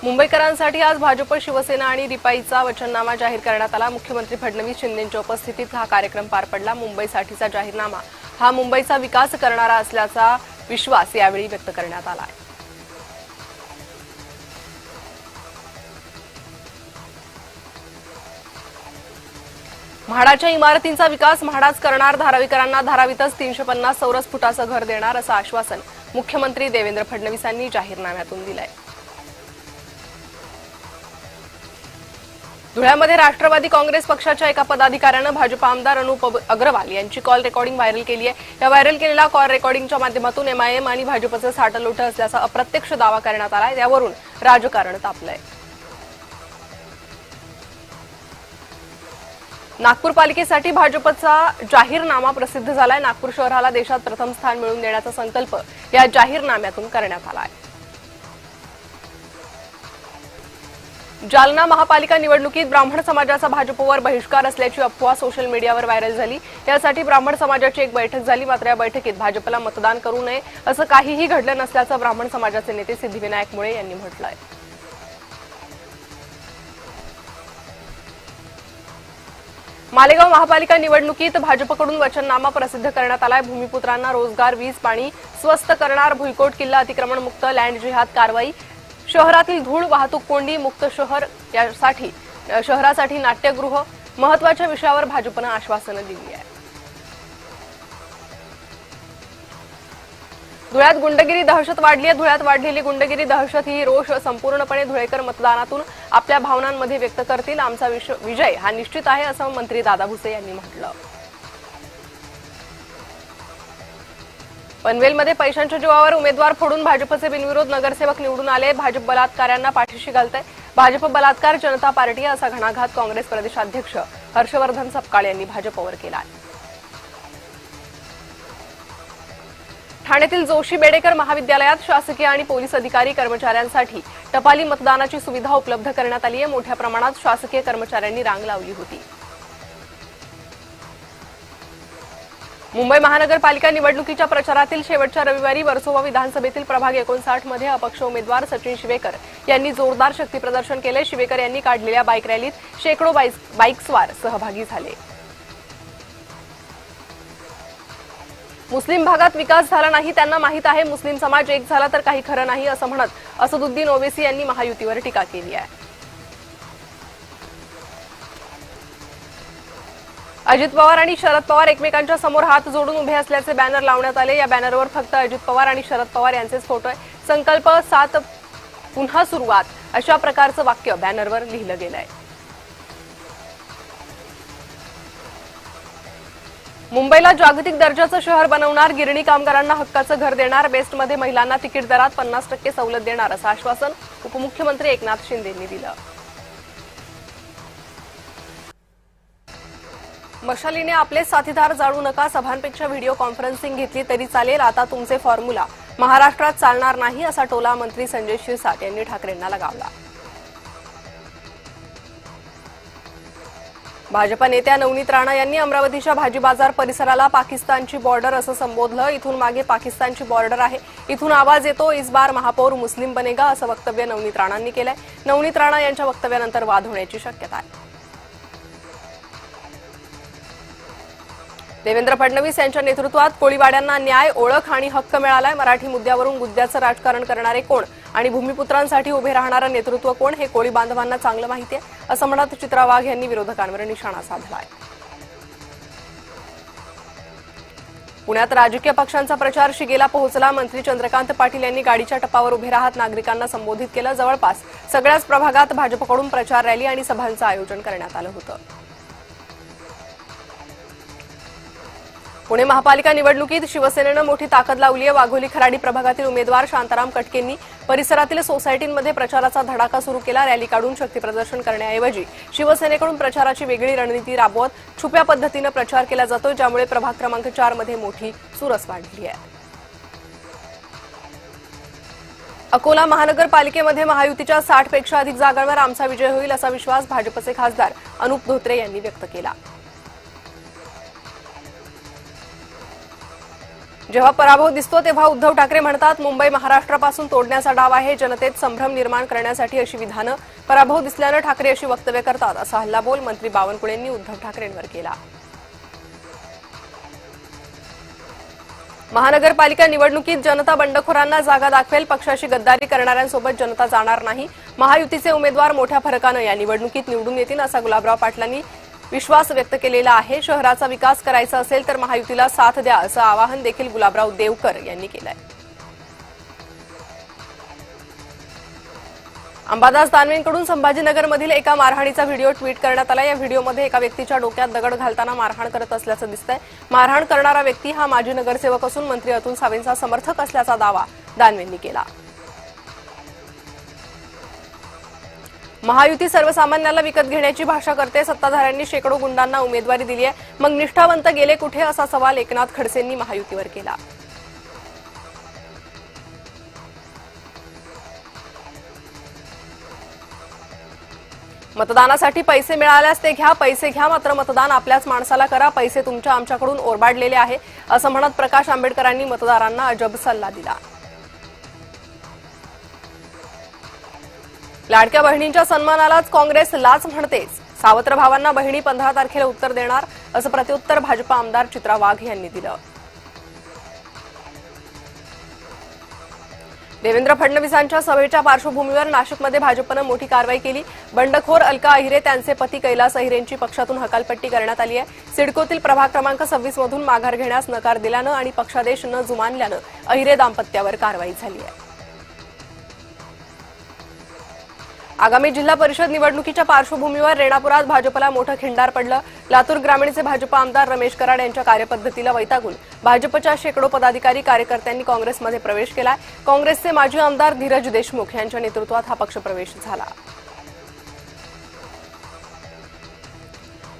मुंबईकरांसाठी आज भाजप, शिवसेना आणि रिपाईचा वचननामा जाहीर करण्यात आला। मुख्यमंत्री फडणवीस शिंदेंच्या उपस्थितीत हा कार्यक्रम पार पडला। मुंबईसाठीचा जाहीरनामा हा मुंबईचा विकास करणारा असल्याचा विश्वास यावेळी व्यक्त करण्यात आला आहे। म्हाडाच्या इमारतींचा विकास म्हाडाच करणार, धारावीकरांना धारावीतच 350 चौरस फुटाचं घर देणार असं आश्वासन मुख्यमंत्री देवेंद्र फडणवीस यांनी जाहीरनाम्यातून दिलंय। धुळ्यामध्ये राष्ट्रवादी काँग्रेस पक्षाच्या एका पदाधिकाऱ्यानं भाजप आमदार अनुप अग्रवाल यांची कॉल रेकॉर्डिंग व्हायरल केली आहे। या व्हायरल केलेल्या कॉल रेकॉर्डिंगच्या माध्यमातून एमआयएम आणि भाजपचं साटलोट असल्याचा अप्रत्यक्ष दावा करण्यात आलाय। त्यावरून राजकारण तापलंय। नागपूर पालिकेसाठी भाजपचा जाहीरनामा प्रसिद्ध झालाय। नागपूर शहराला देशात प्रथम स्थान मिळवून देण्याचा संकल्प या जाहीरनाम्यातून करण्यात आला आहे। जालना महापालिका निवडणुकीत ब्राह्मण समाजाचा भाजपवर बहिष्कार असल्याची अफवा सोशल मीडियावर व्हायरल झाली। यासाठी ब्राह्मण समाजाची एक बैठक झाली। मात्र या बैठकीत भाजपला मतदान करू नये असं काहीही घडलं नसल्याचं ब्राह्मण समाजाचे नेते सिद्धिविनायक मुळे यांनी म्हटलंय। मालेगाव महापालिका निवडणुकीत भाजपकडून वचननामा प्रसिद्ध करण्यात आलाय। भूमिपुत्रांना रोजगार, वीज, पाणी स्वस्त करणार, भुईकोट किल्ला अतिक्रमण मुक्त, लँड जिहाद कारवाई, शहरातील धूळ वाहतूक कोंडी मुक्त शहर, यासाठी शहरासाठी नाट्यगृह, महत्त्वाच्या विषयावर भाजपनं आश्वासनं दिली आहे। धुळ्यात गुंडगिरी दहशत वाढली आहे। धुळ्यात वाढलेली गुंडगिरी दहशत ही रोष संपूर्णपणे धुळेकर मतदानातून आपल्या भावनांमध्ये व्यक्त करतील। आमचा विजय हा निश्चित आहे असं मंत्री दादा भुसे यांनी म्हटलं। पनवेलमध्ये पैशांच्या जीवावर उमेदवार फोडून भाजपचे बिनविरोध नगरसेवक निवडून आले। भाजप बलात्काऱ्यांना पाठीशी घालतंय। भाजप बलात्कार जनता पार्टी असा घणाघात काँग्रेस प्रदेशाध्यक्ष हर्षवर्धन सपकाळ यांनी भाजपवर केला। ठाण्यातील जोशी बेडेकर महाविद्यालयात शासकीय आणि पोलीस अधिकारी कर्मचाऱ्यांसाठी टपाली मतदानाची सुविधा उपलब्ध करण्यात आली आहे। मोठ्या प्रमाणात शासकीय कर्मचाऱ्यांनी रांग लावली होती। मुंबई महानगरपालिका निवडणुकीच्या प्रचारातील शेवटच्या रविवारी वर्सोवा विधानसभेतील प्रभाग 59 मध्ये अपक्ष उमेदवार सचिन शिवेकर यांनी जोरदार शक्तीप्रदर्शन केले। शिवेकर यांनी काढलेल्या बाईक रॅलीत शेकडो बाईकस्वार सहभागी झाले। मुस्लिम भागात विकास झाला नाही, त्यांना माहित आहे मुस्लिम समाज एक झाला तर काही खरं नाही असं म्हणत असदुद्दीन ओवेसी यांनी महायुतीवर टीका केली आहे। अजित पवार आणि शरद पवार एकमेकांच्या समोर हात जोडून उभे असल्याचे बॅनर लावण्यात आले। या बॅनरवर फक्त अजित पवार आणि शरद पवार यांचेच फोटो आहे। संकल्प 7 पुन्हा सुरुवात अशा प्रकारचं वाक्य बॅनरवर लिहिलं गेलंय। मुंबईला जागतिक दर्जाचं शहर बनवणार, गिरणी कामगारांना हक्काचं घर देणार, बेस्टमध्ये महिलांना तिकीट दरात 50% सवलत देणार असं आश्वासन उपमुख्यमंत्री एकनाथ शिंदे यांनी दिलं। मशालीने आपले साथीदार जाळू नका, सभांपेक्षा व्हिडिओ कॉन्फरन्सिंग घेतली तरी चालेल, आता तुमचे फॉर्म्युला महाराष्ट्रात चालणार नाही असा टोला मंत्री संजय शिरसाट यांनी ठाकरेंना लगावला। भाजपा नेत्या नवनीत राणा यांनी अमरावतीच्या भाजी बाजार परिसराला पाकिस्तानची बॉर्डर असं संबोधलं। इथून मागे पाकिस्तानची बॉर्डर आहे, इथून आवाज येतो इस बार महापौर मुस्लिम बनेगा असं वक्तव्य नवनीत राणांनी केलंय। नवनीत राणा यांच्या वक्तव्यानंतर वाद होण्याची शक्यता आहे। देवेंद्र फडणवीस यांच्या नेतृत्वात कोळीवाड्यांना न्याय, ओळख आणि हक्क मिळालाय। मराठी मुद्द्यावरून गुद्द्याचं राजकारण करणारे कोण आणि भूमिपुत्रांसाठी उभे राहणारं नेतृत्व कोण हे कोळी बांधवांना चांगलं माहिती आहे असं म्हणत चित्रा वाघ यांनी विरोधकांवर निशाणा साधलाय। पुण्यात राजकीय पक्षांचा प्रचार शिगेला पोहोचला। मंत्री चंद्रकांत पाटील यांनी गाडीच्या टपावर उभे राहत नागरिकांना संबोधित केलं। जवळपास सगळ्याच प्रभागात भाजपकडून प्रचार रॅली आणि सभांचं आयोजन करण्यात आलं होतं। पुणे महापालिका निवडणुकीत शिवसेनेनं मोठी ताकद लावली आहे। वाघोली खराडी प्रभागातील उमेदवार शांताराम कटकेंनी परिसरातील सोसायटींमध्ये प्रचाराचा धडाका सुरू केला। रॅली काढून शक्तीप्रदर्शन करण्याऐवजी शिवसेनेकडून प्रचाराची वेगळी रणनीती राबवत छुप्या पद्धतीनं प्रचार केला जातो, ज्यामुळे प्रभाग क्रमांक 4 मध्ये मोठी चुरस वाढली आहे। अकोला महानगरपालिकेमध्ये महायुतीच्या 60 पेक्षा अधिक जागांवर आमचा विजय होईल असा विश्वास भाजपचे खासदार अनुप धोत्रे यांनी व्यक्त केला। जेव्हा पराभव दिसतो तेव्हा उद्धव ठाकरे म्हणतात मुंबई महाराष्ट्रापासून तोडण्याचा डाव आहे, जनतेत संभ्रम निर्माण करण्यासाठी अशी विधानं, पराभव दिसल्यानं ठाकरे अशी वक्तव्य करतात असा हल्लाबोल मंत्री बावनकुळेंनी उद्धव ठाकरेंवर केला. महानगरपालिका निवडणुकीत जनता बंडखोरांना जागा दाखवेल, पक्षाशी गद्दारी करणाऱ्यांसोबत जनता जाणार नाही. महायुतीचे उमेदवार मोठ्या फरकानं या निवडणुकीत निवडून येतील असा गुलाबराव पाटलांनी विश्वास व्यक्त केलेला आहे. शहराचा विकास करायचा असेल तर महायुतीला साथ द्या असं आवाहन देखील गुलाबराव देवकर यांनी केलंय. अंबादास दानवेंकडून संभाजीनगरमधील एका मारहाणीचा व्हिडिओ ट्विट करण्यात आला. या व्हिडिओमध्ये एका व्यक्तीच्या डोक्यात दगड घालताना मारहाण करत असल्याचं दिसतंय. मारहाण करणारा व्यक्ती हा माजी नगरसेवक असून मंत्री अतुल सावेंचा समर्थक असल्याचा दावा दानवेंनी केला. महायुती सर्वसामान्याला विकत घेण्याची भाषा करते. सत्ताधाऱ्यांनी शेकडो गुंडांना उमेदवारी दिली आहे, मग निष्ठावंत गेले कुठे असा सवाल एकनाथ खडसेंनी महायुतीवर केला. मतदानासाठी पैसे मिळाल्यास ते घ्या, पैसे घ्या मात्र मतदान आपल्याच माणसाला करा. पैसे तुमच्या आमच्याकडून ओरबाडलेले आहे असं म्हणत प्रकाश आंबेडकरांनी मतदारांना अजब सल्ला दिला. लाडक्या बहिणींच्या सन्मानालाच काँग्रेस लाच म्हणतेच. सावत्र भावांना बहिणी 15 तारखेला उत्तर देणार असं प्रत्युत्तर भाजपा आमदार चित्रा वाघ यांनी दिलं. देवेंद्र फडणवीसांच्या सभेच्या पार्श्वभूमीवर नाशिकमध्ये भाजपनं मोठी कारवाई केली. बंडखोर अलका अहिरे, त्यांचे पती कैलास अहिरेंची पक्षातून हकालपट्टी करण्यात आली आहे. सिडकोतील प्रभाग क्रमांक 26 मधून माघार घेण्यास नकार दिल्यानं आणि पक्षादेश न जुमानल्यानं अहिरे दाम्पत्यावर कारवाई झाली आहे. आगामी जिल्हा परिषद निवडणुकीच्या पार्श्वभूमीवर रेणापुरात भाजपला मोठं खिंडार पडलं. लातूर ग्रामीणचे भाजप आमदार रमेश कराड यांच्या कार्यपद्धतीला वैतागून भाजपच्या शेकडो पदाधिकारी कार्यकर्त्यांनी काँग्रेसमध्ये प्रवेश केलाय. काँग्रेसचे माजी आमदार धीरज देशमुख यांच्या नेतृत्वात हा पक्षप्रवेश झाला.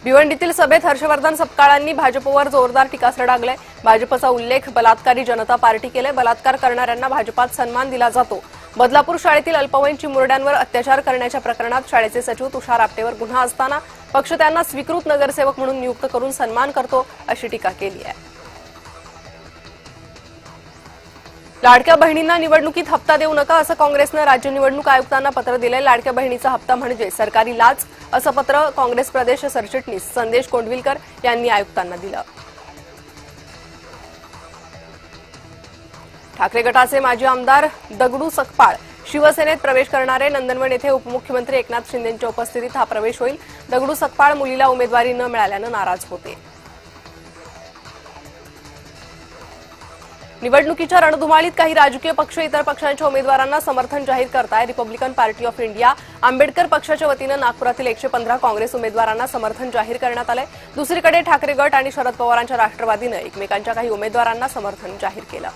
भिवंडीतील सभेत हर्षवर्धन सपकाळांनी भाजपवर जोरदार टीकास्त्र डागलंय. भाजपचा उल्लेख बलात्कारी जनता पार्टी केलाय. बलात्कार करणाऱ्यांना भाजपात सन्मान दिला जातो. बदलापूर शाळेतील अल्पवयीन चिमुरड्यांवर अत्याचार करण्याच्या प्रकरणात शाळेचे सचिव तुषार आपटेवर गुन्हा असताना पक्ष त्यांना स्वीकृत नगरसेवक म्हणून नियुक्त करून सन्मान करतो अशी टीका केली आहे. लाडक्या बहिणींना निवडणुकीत हप्ता देऊ नका असं काँग्रेसनं राज्य निवडणूक आयुक्तांना पत्र दिलंय. लाडक्या बहिणीचा हप्ता म्हणजे सरकारी लाच असं पत्र काँग्रेस प्रदेश सरचिटणीस संदेश कोंडविलकर यांनी आयुक्तांना दिलं. ठाकरे गटाचे माजी आमदार दगडू सकपाळ शिवसेनेत प्रवेश करणारे. नंदनवन येथे उपमुख्यमंत्री एकनाथ शिंदेंच्या उपस्थितीत हा प्रवेश होईल. दगडू सकपाळ मुलीला उमेदवारी न मिळाल्यानं नाराज होते. निवडणुकीच्या रणधुमाळीत काही राजकीय पक्ष इतर पक्षांच्या उमेदवारांना समर्थन जाहीर करताय. Republican party of India Ambedkar पक्षाच्या वतीनं नागपुरातील 115 काँग्रेस उमेदवारांना समर्थन जाहीर करण्यात आलंय. दुसरीकडे ठाकरे गट आणि शरद पवारांच्या राष्ट्रवादीनं एकमेकांच्या काही उमेदवारांना समर्थन जाहीर केलं.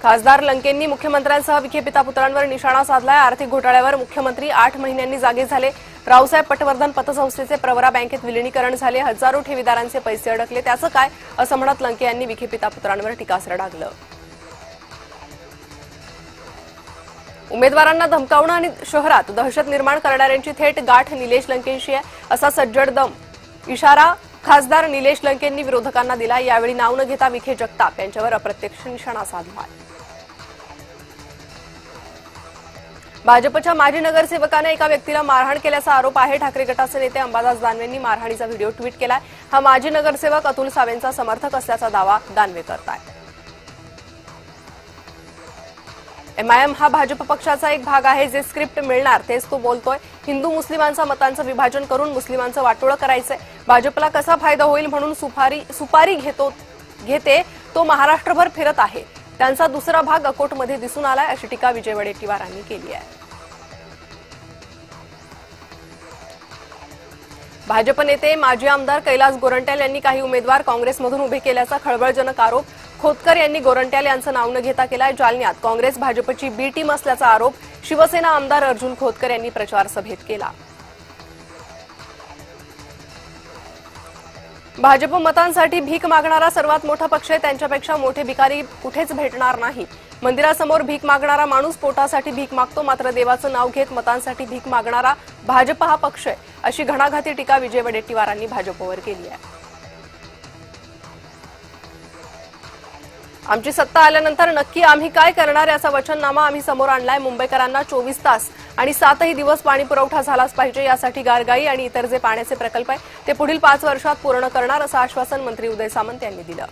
खासदार लंकेंनी मुख्यमंत्र्यांसह विखे पितापुत्रांवर निशाणा साधलाय. आर्थिक घोटाळ्यावर मुख्यमंत्री 8 महिन्यांनी जागे झाले. रावसाहेब पटवर्धन पतसंस्थेचे प्रवरा बँकेत विलिनीकरण झाले. हजारो ठेवीदारांचे पैसे अडकले. त्याचं काय असं म्हणत लंके यांनी विखे पितापुत्रांवर टीकास्त्र डागलं. उमेदवारांना धमकावणं आणि शहरात दहशत निर्माण करणाऱ्यांची थेट गाठ निलेश लंकेंशी आहे असा सज्जड दम इशारा खासदार निलेश लंकेंनी विरोधकांना दिला. यावेळी नाव न घेता विखे जगताप यांच्यावर अप्रत्यक्ष निशाणा साधला. भाजपच्या माजी नगरसेवकाने एका व्यक्तीला मारहाण केल्याचा आरोप आहे. ठाकरे गटाचे नेते अंबादास दानवेंनी मारहाणीचा व्हिडिओ ट्विट केलाय. हा माजी नगरसेवक अतुल सावेंचा समर्थक असल्याचा दावा दानवे करतायत. एमआयएम हा भाजप पक्षाचा एक भाग आहे. जे स्क्रिप्ट मिळणार तेच तो बोलतोय. हिंदू मुस्लिमांच्या मतांचं विभाजन करून मुस्लिमांचं वाटोळं करायचंय. भाजपला कसा फायदा होईल म्हणून सुपारी घेते तो महाराष्ट्रभर फिरत आहे. त्यांचा दुसरा भाग अकोटमध्ये दिसून आलाय अशी टीका विजय वडेट्टीवारांनी केली आहे. भाजप नेते माजी आमदार कैलास गोरंट्याल यांनी काही उमेदवार काँग्रेसमधून उभे केल्याचा खळबळजनक आरोप खोतकर यांनी गोरंट्याल यांचं नाव न घेता केलाय. जालन्यात काँग्रेस भाजपची बी टीम असल्याचा आरोप शिवसेना आमदार अर्जुन खोतकर यांनी प्रचार सभेत केला. भाजप मतांसाठी भीक मागणारा सर्वात मोठा पक्ष आहे. त्यांच्यापेक्षा मोठे भिकारी कुठेच भेटणार नाही. मंदिरासमोर भीक मागणारा माणूस पोटासाठी भीक मागतो, मात्र देवाचं नाव घेत मतांसाठी भीक मागणारा भाजप हा पक्ष आहे अशी घणाघाती टीका विजय वडेट्टीवारांनी भाजपवर केली आहे. आमची सत्ता आल्यानंतर नक्की आम्ही काय करणार याचा वचननामा आम्ही समोर आणलाय। मुंबईकरांना 24 तास आणि 7ही दिवस पाणी पुरवठा झालाच पाहिजे, यासाठी गारगाई आणि इतर जे पाण्याचे प्रकल्प आहे ते पुढील 5 वर्षात पूर्ण करणार असं आश्वासन मंत्री उदय सामंत यांनी दिलं।